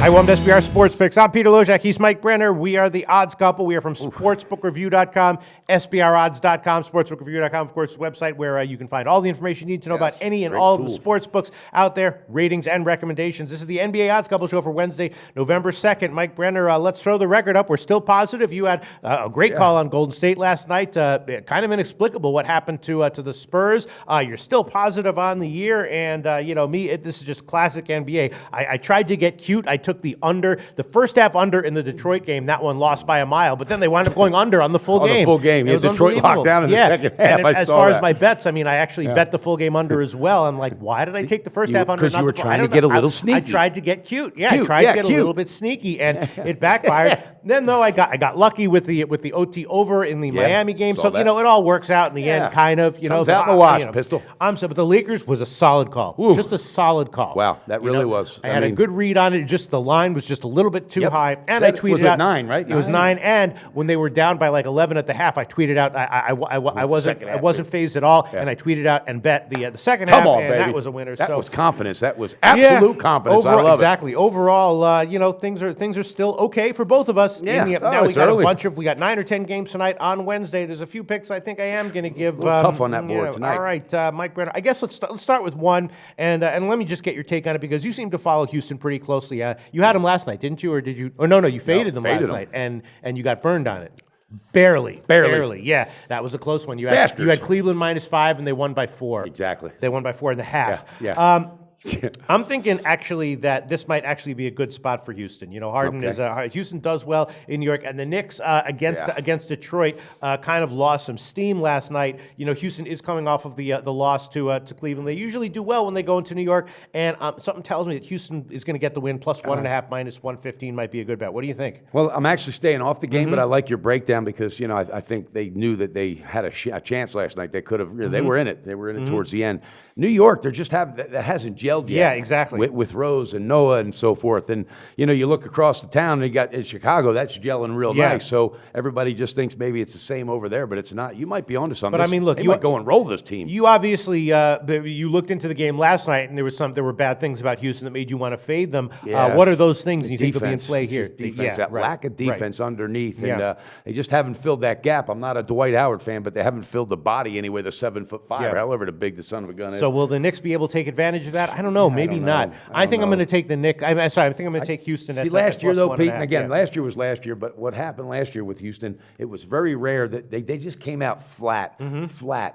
Hi, welcome to SBR Sports Picks. I'm Peter Loshak. He's Mike Brenner. We are the odds couple. We are from sportsbookreview.com, SBRodds.com, sportsbookreview.com, of course, website where you can find all the information you need to know about any and all of the sports books out there, ratings and recommendations. This is the NBA Odds Couple Show for Wednesday, November 2nd. Mike Brenner, let's throw the record up. We're still positive. You had a great call on Golden State last night. Kind of inexplicable what happened to the Spurs. You're still positive on the year, and this is just classic NBA. I tried to get cute. I took the under, the first half under in the Detroit game. That one lost by a mile, but then they wound up going under on the full game. The full game. Yeah, Detroit locked down in the second half. And as far as my bets, I actually bet the full game under as well. I'm like, why did I take the first half under? Because you were trying to get a little sneaky. I tried to get cute. I tried to get a little bit sneaky, and it backfired. Then though, I got lucky with the OT over in the Miami game. So it all works out in the end, kind of. Comes out in the wash, Pistol. But the Lakers was a solid call. Ooh. Just a solid call. Wow, that really was. I had a good read on it. Just the line was just a little bit too high, and I tweeted out 9, right? It was 9, and when they were down by like 11 at the half, I tweeted out I wasn't phased at all, and I tweeted out and bet the second half, and baby. that was a winner. That was confidence. That was absolute confidence. I love exactly. Overall, things are still okay for both of us. Yeah. Now we got we got 9 or 10 games tonight on Wednesday. There's a few picks I think I am going to give. Tough on that board tonight. All right, Mike Brenner. I guess let's start with one, and let me just get your take on it because you seem to follow Houston pretty closely. You had them last night, didn't you, or did you? Oh no, you faded them last night, and you got burned on it. Barely. Yeah, that was a close one. You had Cleveland -5, and they won by 4. Exactly. They won by 4 in the half. Yeah. I'm thinking actually that this might actually be a good spot for Houston. Harden is Houston does well in New York, and the Knicks against Detroit kind of lost some steam last night. Houston is coming off of the loss to Cleveland. They usually do well when they go into New York, and something tells me that Houston is going to get the win. Plus 1.5, -115 might be a good bet. What do you think? Well, I'm actually staying off the game, but I like your breakdown because I think they knew that they had a chance last night. They could have. They were in it. They were in it towards the end. New York, they're just that hasn't gelled yet. Yeah, exactly. With Rose and Noah and so forth. And, you look across the town and you got in Chicago, that's gelling real nice. So everybody just thinks maybe it's the same over there, but it's not. You might be onto something. But look, they might go and roll this team. You obviously, you looked into the game last night and there were bad things about Houston that made you want to fade them. What are those things you think will be in play here? Defense, lack of defense underneath. And they just haven't filled that gap. I'm not a Dwight Howard fan, but they haven't filled the body anyway, the 7'5", or however big the son of a gun is. So will the Knicks be able to take advantage of that? I don't know. Maybe not. I think I'm going to take the Knicks. I think I'm going to take Houston. See, last year though, Pete, and again, last year was last year, but what happened last year with Houston, it was very rare that they just came out flat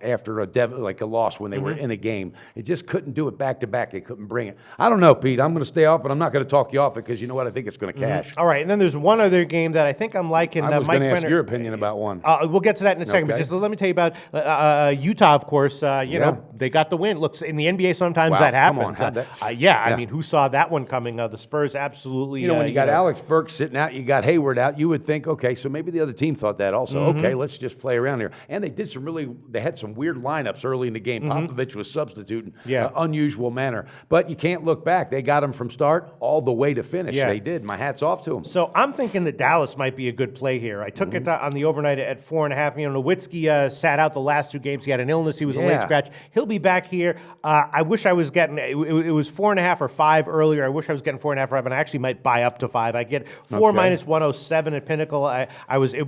after a loss when they were in a game. It just couldn't do it back to back. They couldn't bring it. I don't know, Pete. I'm going to stay off, but I'm not going to talk you off it because you know what? I think it's going to cash. All right, and then there's one other game that I think I'm liking. I was going to ask your opinion about one. We'll get to that in a second, but just let me tell you about Utah, of course. They got the win. Look, in the NBA sometimes that happens. I mean, who saw that one coming? The Spurs absolutely. When you got Alex Burke sitting out, you got Hayward out, you would think, okay, so maybe the other team thought that also. Okay, let's just play around here. And they did they had some weird lineups early in the game. Popovich was substituting unusual manner. But you can't look back. They got him from start all the way to finish. They did. My hat's off to them. So I'm thinking that Dallas might be a good play here. I took it on the overnight at 4.5. Nowitzki sat out the last 2 games. He had an illness. He was a late scratch. He'll be back here. I wish I was getting it was 4.5 or 5 earlier. I wish I was getting 4.5 or 5, and I actually might buy up to 5. I get 4 -107 at Pinnacle.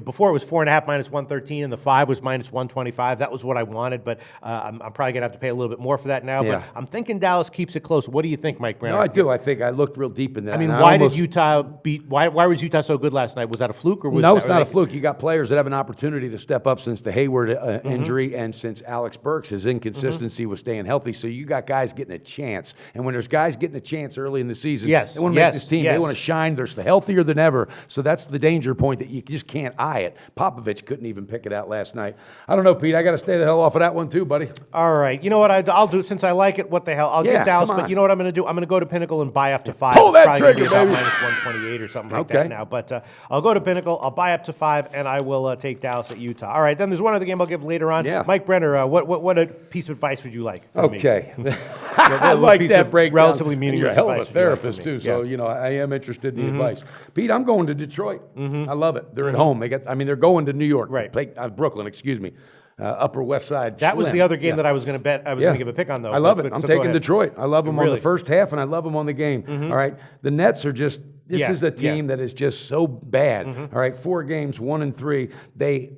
Before it was 4.5 -113, and the 5 was -125. That was what I wanted, but I'm probably gonna have to pay a little bit more for that now. But I'm thinking Dallas keeps it close. What do you think, Mike Brenner? No, I do. I think I looked real deep in that. I mean, why did Utah beat? Why was Utah so good last night? Was that a fluke or was no? It's not a fluke. You got players that have an opportunity to step up since the Hayward injury and since Alex Burks, his inconsistency was staying healthy. So you got guys getting a chance, and when there's guys getting a chance early in the season, they want to make this team. They want to shine. They're healthier than ever. So that's the danger point that you just can't eye it. Popovich couldn't even pick it out last night. I don't know, Pete. I got to stay the hell off of that one too, buddy. All right. You know what I'll do since I like it? What the hell? I'll give Dallas, but you know what I'm going to do? I'm going to go to Pinnacle and buy up to 5. Pull that trigger, baby. -128 or something like that now. But I'll go to Pinnacle. I'll buy up to 5, and I will take Dallas at Utah. All right. Then there's one other game I'll give later on. Mike Brenner, what a piece of advice would you like? Okay. I like that breakdown. Relatively meaningless. You're a hell of a therapist too, so I am interested in the advice. Pete, I'm going to Detroit. I love it. They're at home. They're going to New York. Right. Brooklyn, excuse me. Upper West Side. That was the other game that I was going to bet. I was going to give a pick on, though. I love it. I'm taking Detroit. I love them on the first half, and I love them on the game. All right. The Nets are just This is a team that is just so bad. All right, 4 games, 1-3.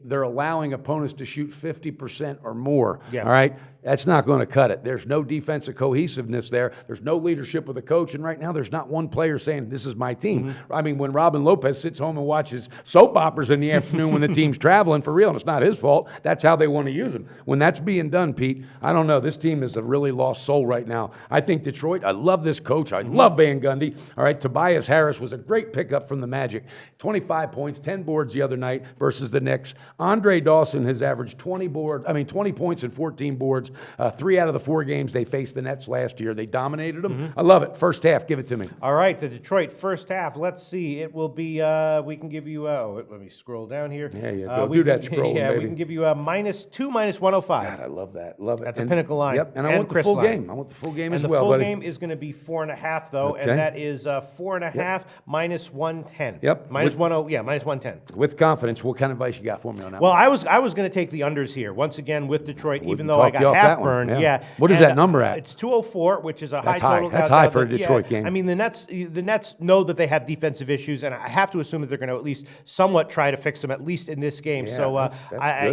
They're allowing opponents to shoot 50% or more. All right. That's not going to cut it. There's no defensive cohesiveness there. There's no leadership with the coach. And right now, there's not one player saying, this is my team. I mean, when Robin Lopez sits home and watches soap operas in the afternoon when the team's traveling, for real, and it's not his fault, that's how they want to use him. When that's being done, Pete, I don't know. This team is a really lost soul right now. I think Detroit, I love this coach. I love Van Gundy. All right, Tobias Harris was a great pickup from the Magic. 25 points, 10 boards the other night versus the Knicks. Andre Dawson has averaged 20 points and 14 boards. 3 out of the 4 games they faced the Nets last year. They dominated them. I love it. First half, give it to me. All right, the Detroit first half. Let's see. It will be, we can give you, let me scroll down here. Yeah, yeah, go do that scroll, Yeah, baby. we can give you a -2, -105. God, I love that. Love it. That's a pinnacle line. Yep, and I want the full game. I want the full game as well, the full buddy. game is going to be 4.5, though, and that is 4.5 -110. Yep. -110. With confidence, what kind of advice you got for me on that Well, one? I was going to take the unders here once again with Detroit, even though I talk you got off half that one. burned. Yeah. Yeah. What is that number at? It's 204, which is a That's high total. high. That's high for a Detroit game. I mean, the Nets know that they have defensive issues, and I have to assume that they're going to at least somewhat try to fix them, at least in this game. Yeah, so that's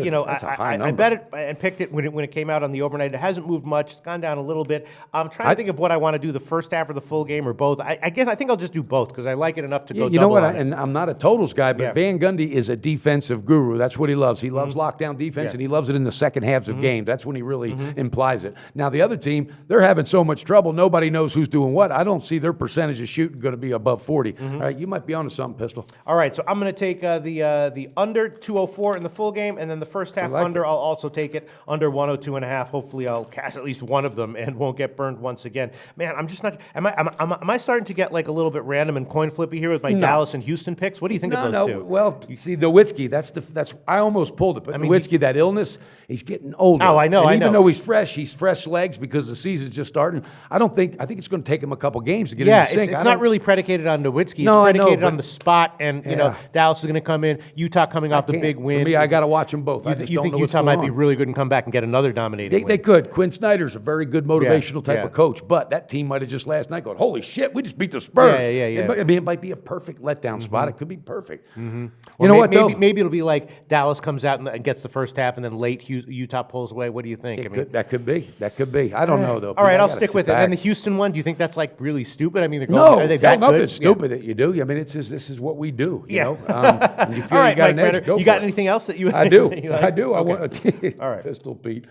good. That's a high I number. bet it and picked it when it came out on the overnight. It hasn't moved much. It's gone down a little bit. I'm trying to think of what I want to do, the first half or the full game or both. I think I'll just do both because I like it enough to go. You know what? on it. And I'm not a totals guy, but Van Gundy is a defensive guru. That's what he loves. He loves lockdown defense, and he loves it in the second halves of games. That's when he really implies it. Now, the other team, they're having so much trouble. Nobody knows who's doing what. I don't see their percentage of shooting going to be above 40. All right, you might be onto something, Pistol. All right, so I'm going to take the under 204 in the full game, and then the first half under. I'll also take it under 102.5. Hopefully, I'll cast at least one of them and won't get burned once again. Man, I'm just not. Am I starting to get like a little bit random and coin flippy here with my Dallas and Houston picks? What do you think of those two? Well, you see, Nowitzki. That's I almost pulled it, but Nowitzki, that illness, he's getting older. Oh, I know. And I even know. though he's fresh legs because the season's just starting. I think it's going to take him a couple games to get Yeah, in the sync. it's not really predicated on Nowitzki. No, I it's know, predicated but- on the spot, and you know Dallas is going to come in. Utah coming off the big win. For me, I got to watch them both. I just You don't think know what's Utah might going be on. really good and come back and get another dominating win? They could. Quinn Snyder's a very good motivational type yeah. of coach, but that team might have just last night gone, holy shit, we just beat the Spurs. Yeah. It might be a perfect letdown spot. It could be perfect. Or You know what, though? Maybe it'll be like Dallas comes out and gets the first half, and then late Utah pulls away. What do you think? That could be. I don't know, though. All right, I I'll gotta stick sit with it. back. And the Houston one, do you think that's like really stupid? I mean, they're No, are they that nothing good? stupid that you do. I mean, this is what we do. You know? And you feel All right, you got Mike an edge, Brenner, go you got for it. anything else that you? I do. you like? I do. I Okay. want All right. Pistol Pete.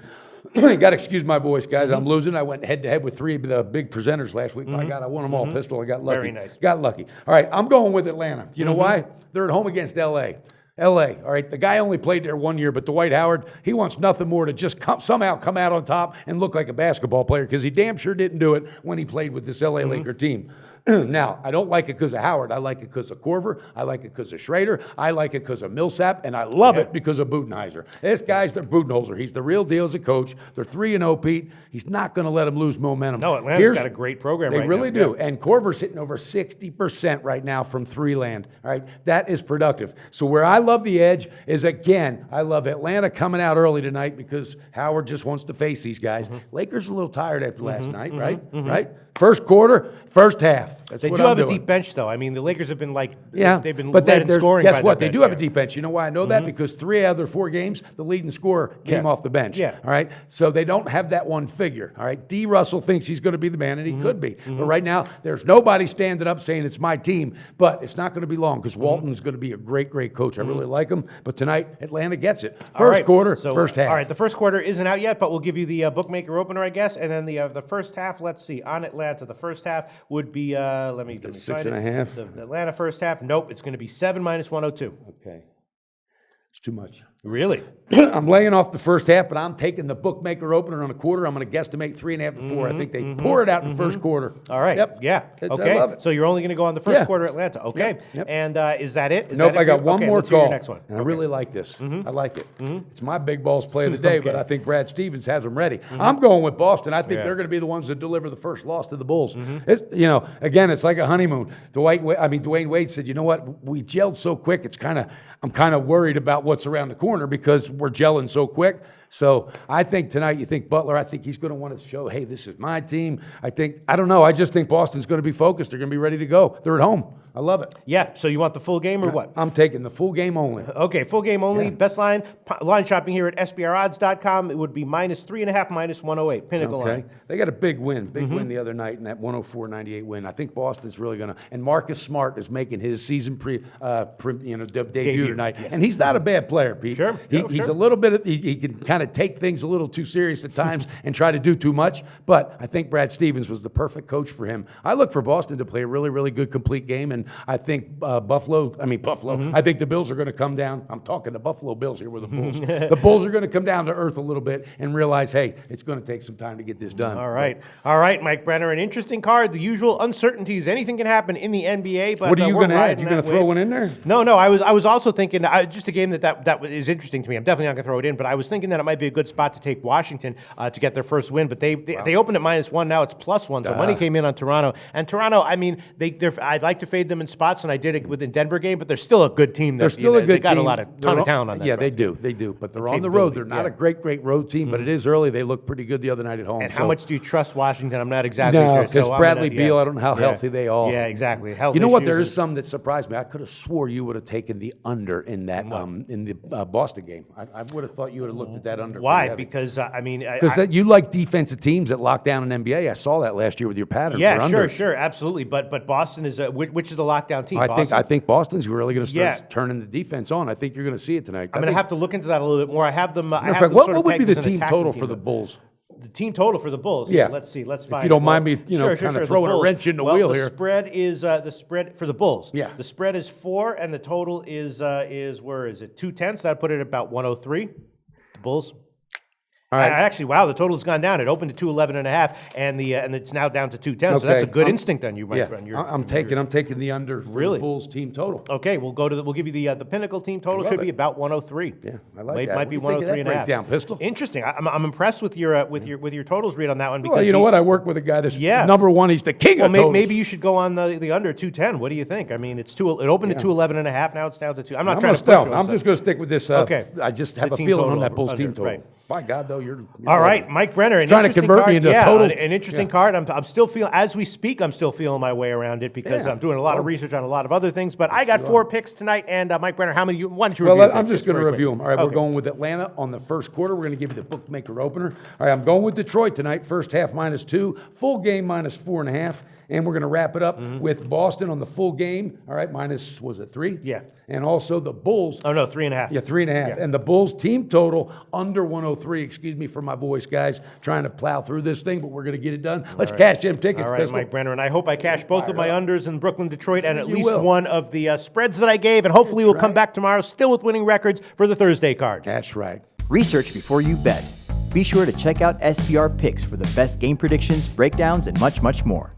You got to excuse my voice, guys. I'm losing. I went head to head with 3 of the big presenters last week. My God, I won them all. Pistol. I got lucky. Very nice. Got lucky. All right, I'm going with Atlanta. You know why? They're at home against L.A. L.A., all right? The guy only played there 1 year, but Dwight Howard, he wants nothing more to just somehow come out on top and look like a basketball player because he damn sure didn't do it when he played with this L.A. Laker team. Now, I don't like it because of Howard. I like it because of Korver. I like it because of Schrader. I like it because of Millsap. And I love it because of Budenholzer. This guy's the Budenholzer. He's the real deal as a coach. They're 3-0, Pete. He's not going to let them lose momentum. No, Atlanta's got a great program right now. They really do. Yeah. And Korver's hitting over 60% right now from 3 land. All right, that is productive. So where I love the edge is, again, I love Atlanta coming out early tonight because Howard just wants to face these guys. Lakers a little tired after last night, right? Right? First quarter, first half. That's They what do I'm have doing. a deep bench, though. I mean, the Lakers have been they've been but led in scoring. guess by what? their They do bench, have a deep bench. You know why I know that? Because 3 out of their 4 games, the leading scorer came off the bench. Yeah. All right. So they don't have that one figure. All right. D. Russell thinks he's going to be the man, and he could be. But right now, there's nobody standing up saying it's my team. But it's not going to be long because Walton's going to be a great, great coach. I really like him. But tonight, Atlanta gets it. First quarter, first half. All right, the first quarter isn't out yet, but we'll give you the bookmaker opener, I guess, and then the first half. Let's see. On Atlanta, the first half would be let me find 6.5. The Atlanta first half. Nope, it's going to be 7 minus 102. Okay. It's too much. Really? I'm laying off the first half, but I'm taking the bookmaker opener on a quarter. I'm going to guesstimate 3.5 to 4. I think they pour it out in the first quarter. All right. Yep. Yeah. I Okay. love it. So you're only going to go on the first Yeah. quarter Atlanta. Okay. Yep. And is that it? Is Nope, that it I got for- one okay, more let's hear call. your next one. And I really like this. I like it. Mm-hmm. It's my big balls play of the day, but Okay. I think Brad Stevens has them ready. I'm going with Boston. I think Yeah. they're going to be the ones that deliver the first loss to the Bulls. It's, again, it's like a honeymoon. Dwayne Wade said, you know what? We gelled so quick. I'm kind of worried about what's around the corner because we're gelling so quick. So I think tonight, you think Butler, I think he's going to want to show, hey, this is my team. I don't know. I just think Boston's going to be focused. They're going to be ready to go. They're at home. I love it. Yeah, so you want the full game or what? I'm taking the full game only. Okay, full game only. Yeah. Best line shopping here at SBRodds.com. It would be -3.5, -108. Pinnacle line. They got a big win the other night in that 104-98 win. I think Boston's really going to, and Marcus Smart is making his season debut tonight. Yes. And he's not a bad player, Pete. Sure. He's a little bit, he can kind of take things a little too serious at times and try to do too much. But I think Brad Stevens was the perfect coach for him. I look for Boston to play a really, really good complete game. And I think Buffalo. I think the Bills are going to come down. I'm talking the Buffalo Bills here with the Bulls. The Bulls are going to come down to earth a little bit and realize, hey, it's going to take some time to get this done. All right, Mike Brenner. An interesting card. The usual uncertainties. Anything can happen in the NBA. But what are you going to add? You going to throw one in there? No. I was also thinking just a game that is interesting to me. I'm definitely not going to throw it in, but I was thinking that it might be a good spot to take Washington to get their first win. But they opened at -1. Now it's +1. So money came in on Toronto. And Toronto, I mean, I'd like to fade them in spots, and I did it with the Denver game, but they're still a good team. They're still a good team. They got a ton of talent on that. Yeah, they do. But they're on the road. They're not a great road team, but it is early. They look pretty good the other night at home. And how much do you trust Washington? I'm not exactly sure. No, because Bradley Beal, I don't know how healthy they all. Yeah, exactly. You know what? There is some that surprised me. I could have swore you would have taken the under in that in the Boston game. I would have thought you would have looked at that under. Why? Because because you like defensive teams that lock down an NBA. I saw that last year with your pattern. Yeah, sure, absolutely. But Boston is which is the lockdown team? I think Boston's really going to start turning the defense on. I think you're going to see it tonight. I'm going to have to look into that a little bit more. I have them. What would be the team total for the Bulls? The team total for the Bulls. Yeah. Let's see. Let's find. If you don't mind me, kind of throwing a wrench in the wheel here. The spread is the spread for the Bulls. Yeah. The spread is 4, and the total is where is it? 2/10. That'd put it at about 103. The Bulls. All right. Actually, wow, the total's gone down. It opened to 211.5, and it's now down to 210. Okay. So that's a good instinct on you, my friend. I'm taking the under for the Bulls team total. Okay, we'll give you the Pinnacle team total. Should be about 103. Yeah, I like that. Might be 103.5. Breakdown, Pistol. Interesting. I'm impressed with your totals read on that one because well, you know what? I work with a guy that's number one. He's the king of totals. Maybe you should go on the under 210. What do you think? I mean, it opened at 211.5. Now it's down to 2. I'm not trying to push you. I'm just going to stick with this. Okay. I just have a feeling on that Bulls team total. Right. By God, though, you're all right, Mike Brenner. Trying to convert me into totals. An interesting card. I'm still feeling, as we speak, I'm still feeling my way around it because I'm doing a lot of research on a lot of other things. But I got 4 picks tonight, and Mike Brenner, why don't you review them? I'm just going to review them. All right, we're going with Atlanta on the first quarter. We're going to give you the bookmaker opener. All right, I'm going with Detroit tonight. First half -2, full game -4.5. And we're going to wrap it up with Boston on the full game. All right, was it 3? Yeah. And also the Bulls. Oh, no, 3.5. Yeah, 3.5. Yeah. And the Bulls team total under 103. Excuse me for my voice, guys. Trying to plow through this thing, but we're going to get it done. Let's cash them tickets. All right, Pistol. Mike Brenner. And I hope I cash both of my unders in Brooklyn, Detroit, and at least one of the spreads that I gave. And hopefully we'll come back tomorrow still with winning records for the Thursday card. That's right. Research before you bet. Be sure to check out SBR Picks for the best game predictions, breakdowns, and much, much more.